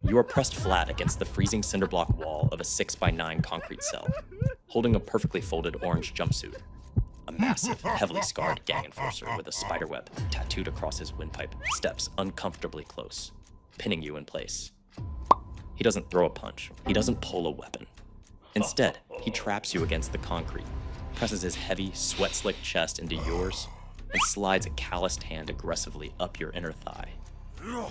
You are pressed flat against the freezing cinder block wall of a 6x9 concrete cell, holding a perfectly folded orange jumpsuit. A massive, heavily scarred gang enforcer with a spiderweb tattooed across his windpipe steps uncomfortably close, pinning you in place. He doesn't throw a punch. He doesn't pull a weapon. Instead, he traps you against the concrete, presses his heavy, sweat-slicked chest into yours, and slides a calloused hand aggressively up your inner thigh.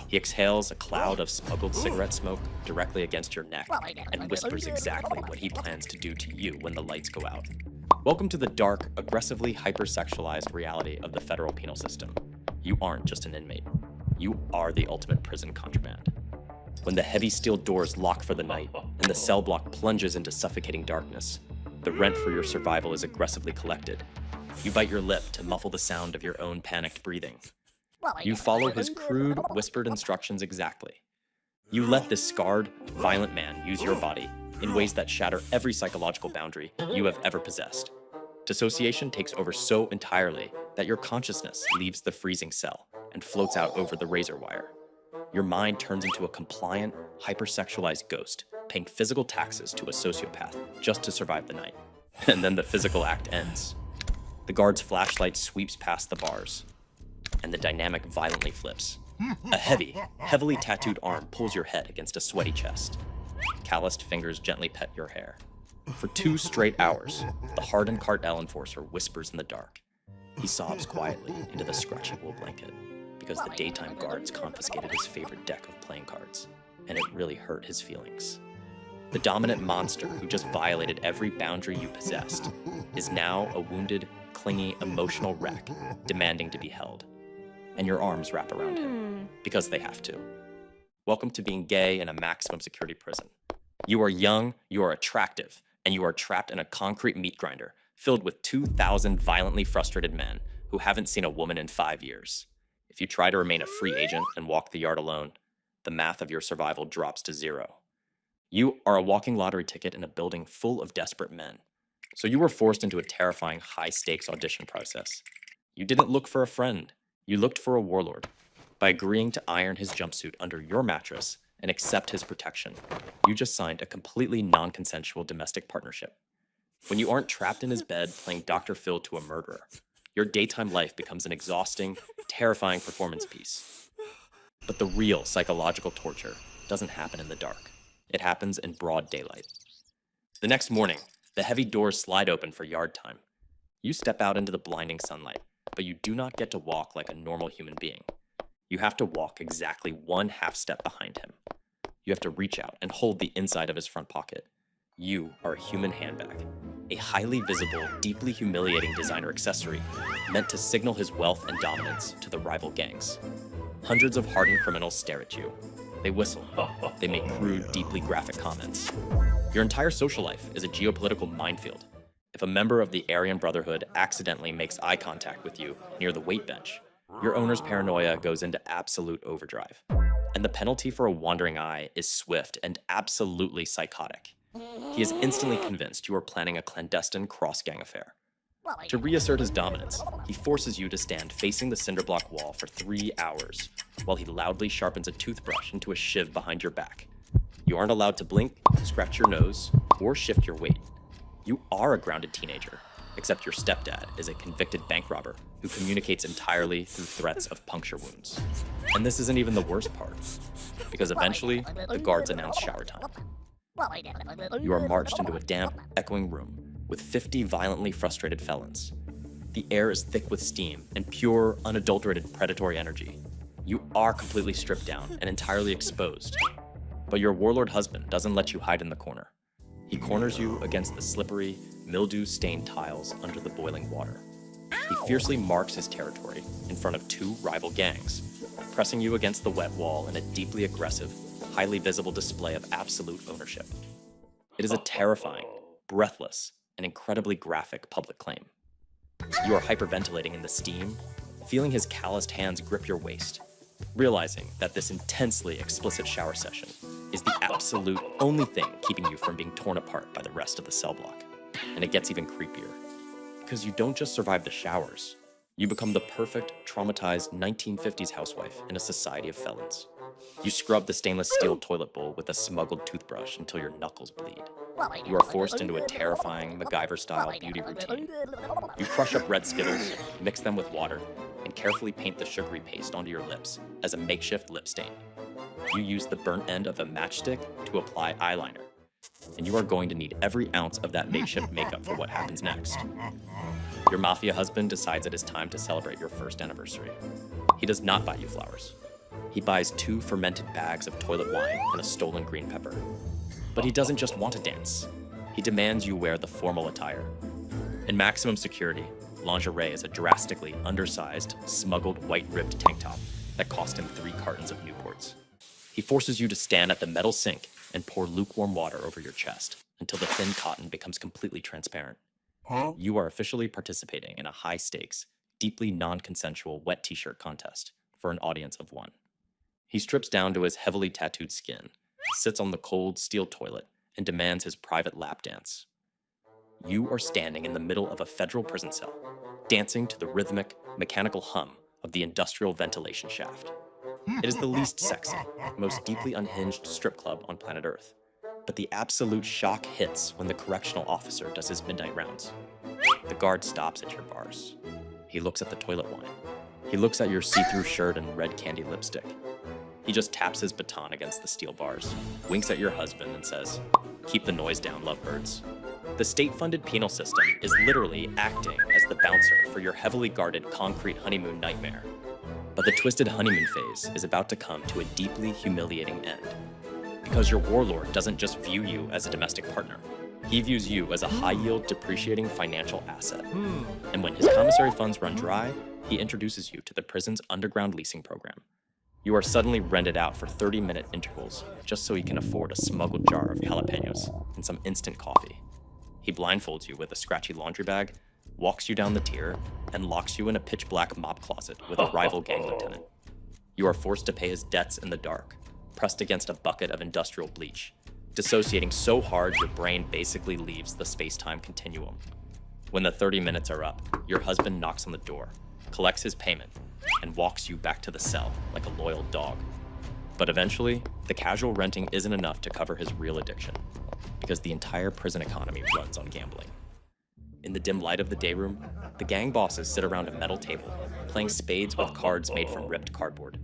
He exhales a cloud of smuggled cigarette smoke directly against your neck and whispers exactly what he plans to do to you when the lights go out. Welcome to the dark, aggressively hypersexualized reality of the federal penal system. You aren't just an inmate. You are the ultimate prison contraband. When the heavy steel doors lock for the night and the cell block plunges into suffocating darkness, the rent for your survival is aggressively collected. You bite your lip to muffle the sound of your own panicked breathing. You follow his crude, whispered instructions exactly. You let this scarred, violent man use your body in ways that shatter every psychological boundary you have ever possessed. Dissociation takes over so entirely that your consciousness leaves the freezing cell and floats out over the razor wire. Your mind turns into a compliant, hypersexualized ghost, paying physical taxes to a sociopath just to survive the night. And then the physical act ends. The guard's flashlight sweeps past the bars, and the dynamic violently flips. A heavy, heavily tattooed arm pulls your head against a sweaty chest. Calloused fingers gently pet your hair. For 2 straight hours, the hardened cartel enforcer whispers in the dark. He sobs quietly into the scratchy wool blanket because the daytime guards confiscated his favorite deck of playing cards, and it really hurt his feelings. The dominant monster who just violated every boundary you possessed is now a wounded, clingy, emotional wreck demanding to be held. And your arms wrap around him, because they have to. Welcome to being gay in a maximum security prison. You are young, you are attractive, and you are trapped in a concrete meat grinder filled with 2,000 violently frustrated men who haven't seen a woman in 5 years. If you try to remain a free agent and walk the yard alone, the math of your survival drops to 0. You are a walking lottery ticket in a building full of desperate men. So you were forced into a terrifying high-stakes audition process. You didn't look for a friend. You looked for a warlord. By agreeing to iron his jumpsuit under your mattress and accept his protection, you just signed a completely non-consensual domestic partnership. When you aren't trapped in his bed playing Dr. Phil to a murderer, your daytime life becomes an exhausting, terrifying performance piece. But the real psychological torture doesn't happen in the dark. It happens in broad daylight. The next morning, the heavy doors slide open for yard time. You step out into the blinding sunlight, but you do not get to walk like a normal human being. You have to walk exactly 1 half step behind him. You have to reach out and hold the inside of his front pocket. You are a human handbag, a highly visible, deeply humiliating designer accessory meant to signal his wealth and dominance to the rival gangs. Hundreds of hardened criminals stare at you. They whistle. They make crude, deeply graphic comments. Your entire social life is a geopolitical minefield. If a member of the Aryan Brotherhood accidentally makes eye contact with you near the weight bench, your owner's paranoia goes into absolute overdrive. And the penalty for a wandering eye is swift and absolutely psychotic. He is instantly convinced you are planning a clandestine cross-gang affair. To reassert his dominance, he forces you to stand facing the cinder block wall for 3 hours, while he loudly sharpens a toothbrush into a shiv behind your back. You aren't allowed to blink, scratch your nose, or shift your weight. You are a grounded teenager, except your stepdad is a convicted bank robber who communicates entirely through threats of puncture wounds. And this isn't even the worst part, because eventually, the guards announce shower time. You are marched into a damp, echoing room with 50 violently frustrated felons. The air is thick with steam and pure, unadulterated predatory energy. You are completely stripped down and entirely exposed. But your warlord husband doesn't let you hide in the corner. He corners you against the slippery, mildew-stained tiles under the boiling water. He fiercely marks his territory in front of 2 rival gangs, pressing you against the wet wall in a deeply aggressive, highly visible display of absolute ownership. It is a terrifying, breathless, and incredibly graphic public claim. You are hyperventilating in the steam, feeling his calloused hands grip your waist, realizing that this intensely explicit shower session is the absolute only thing keeping you from being torn apart by the rest of the cell block. And it gets even creepier, because you don't just survive the showers, you become the perfect, traumatized 1950s housewife in a society of felons. You scrub the stainless steel toilet bowl with a smuggled toothbrush until your knuckles bleed. You are forced into a terrifying MacGyver-style beauty routine. You crush up red Skittles, mix them with water, and carefully paint the sugary paste onto your lips as a makeshift lip stain. You use the burnt end of a matchstick to apply eyeliner, and you are going to need every ounce of that makeshift makeup for what happens next. Your mafia husband decides it is time to celebrate your first anniversary. He does not buy you flowers. He buys 2 fermented bags of toilet wine and a stolen green pepper. But he doesn't just want to dance. He demands you wear the formal attire. In maximum security, lingerie is a drastically undersized, smuggled white-ribbed tank top that cost him 3 cartons of Newports. He forces you to stand at the metal sink and pour lukewarm water over your chest until the thin cotton becomes completely transparent. You are officially participating in a high-stakes, deeply non-consensual wet t-shirt contest for an audience of 1. He strips down to his heavily tattooed skin, sits on the cold steel toilet, and demands his private lap dance. You are standing in the middle of a federal prison cell, dancing to the rhythmic, mechanical hum of the industrial ventilation shaft. It is the least sexy, most deeply unhinged strip club on planet Earth. But the absolute shock hits when the correctional officer does his midnight rounds. The guard stops at your bars. He looks at the toilet wine. He looks at your see-through shirt and red candy lipstick. He just taps his baton against the steel bars, winks at your husband, and says, "Keep the noise down, lovebirds." The state-funded penal system is literally acting as the bouncer for your heavily guarded concrete honeymoon nightmare. But the twisted honeymoon phase is about to come to a deeply humiliating end. Because your warlord doesn't just view you as a domestic partner. He views you as a high-yield, depreciating financial asset. And when his commissary funds run dry, he introduces you to the prison's underground leasing program. You are suddenly rented out for 30-minute intervals just so he can afford a smuggled jar of jalapenos and some instant coffee. He blindfolds you with a scratchy laundry bag, walks you down the tier, and locks you in a pitch-black mop closet with a rival gang lieutenant. You are forced to pay his debts in the dark, pressed against a bucket of industrial bleach, dissociating so hard your brain basically leaves the space-time continuum. When the 30 minutes are up, your husband knocks on the door, collects his payment, and walks you back to the cell like a loyal dog. But eventually, the casual renting isn't enough to cover his real addiction, because the entire prison economy runs on gambling. In the dim light of the day room, the gang bosses sit around a metal table, playing spades with cards made from ripped cardboard.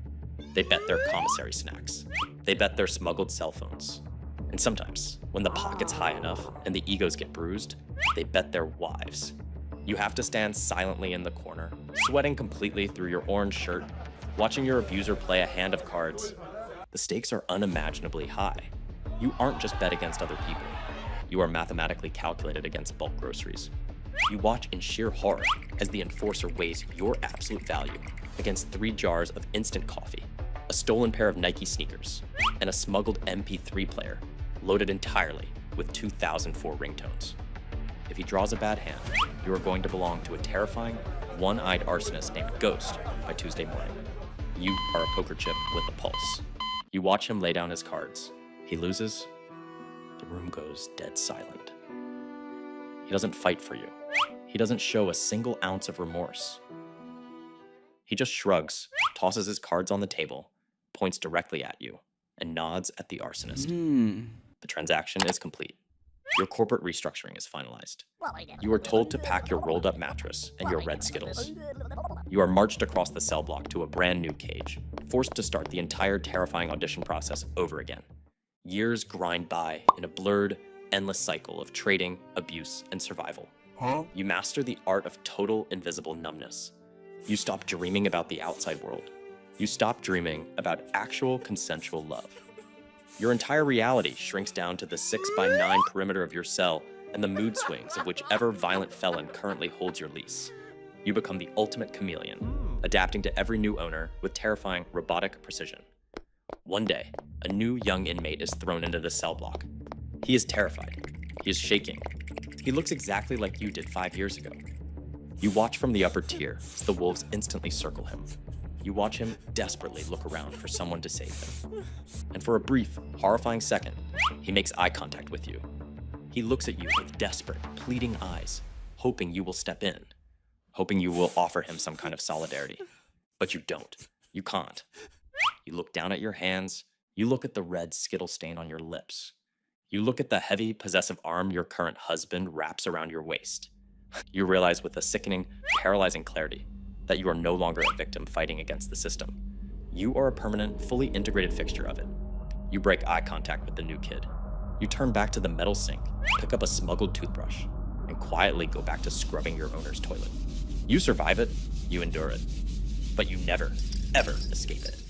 They bet their commissary snacks. They bet their smuggled cell phones. And sometimes, when the pot gets high enough and the egos get bruised, they bet their wives. You have to stand silently in the corner, sweating completely through your orange shirt, watching your abuser play a hand of cards. The stakes are unimaginably high. You aren't just bet against other people. You are mathematically calculated against bulk groceries. You watch in sheer horror as the enforcer weighs your absolute value against 3 jars of instant coffee, a stolen pair of Nike sneakers, and a smuggled MP3 player loaded entirely with 2004 ringtones. If he draws a bad hand, you are going to belong to a terrifying, one-eyed arsonist named Ghost by Tuesday morning. You are a poker chip with a pulse. You watch him lay down his cards. He loses. The room goes dead silent. He doesn't fight for you. He doesn't show a single ounce of remorse. He just shrugs, tosses his cards on the table, points directly at you, and nods at the arsonist. The transaction is complete. Your corporate restructuring is finalized. You are told to pack your rolled-up mattress and your red Skittles. You are marched across the cell block to a brand new cage, forced to start the entire terrifying audition process over again. Years grind by in a blurred, endless cycle of trading, abuse, and survival. You master the art of total invisible numbness. You stop dreaming about the outside world. You stop dreaming about actual consensual love. Your entire reality shrinks down to the 6x9 perimeter of your cell and the mood swings of whichever violent felon currently holds your lease. You become the ultimate chameleon, adapting to every new owner with terrifying robotic precision. One day, a new young inmate is thrown into the cell block. He is terrified. He is shaking. He looks exactly like you did 5 years ago. You watch from the upper tier as the wolves instantly circle him. You watch him desperately look around for someone to save him. And for a brief, horrifying second, he makes eye contact with you. He looks at you with desperate, pleading eyes, hoping you will step in, hoping you will offer him some kind of solidarity. But you don't. You can't. You look down at your hands. You look at the red Skittle stain on your lips. You look at the heavy, possessive arm your current husband wraps around your waist. You realize with a sickening, paralyzing clarity that you are no longer a victim fighting against the system. You are a permanent, fully integrated fixture of it. You break eye contact with the new kid. You turn back to the metal sink, pick up a smuggled toothbrush, and quietly go back to scrubbing your owner's toilet. You survive it, you endure it, but you never, ever escape it.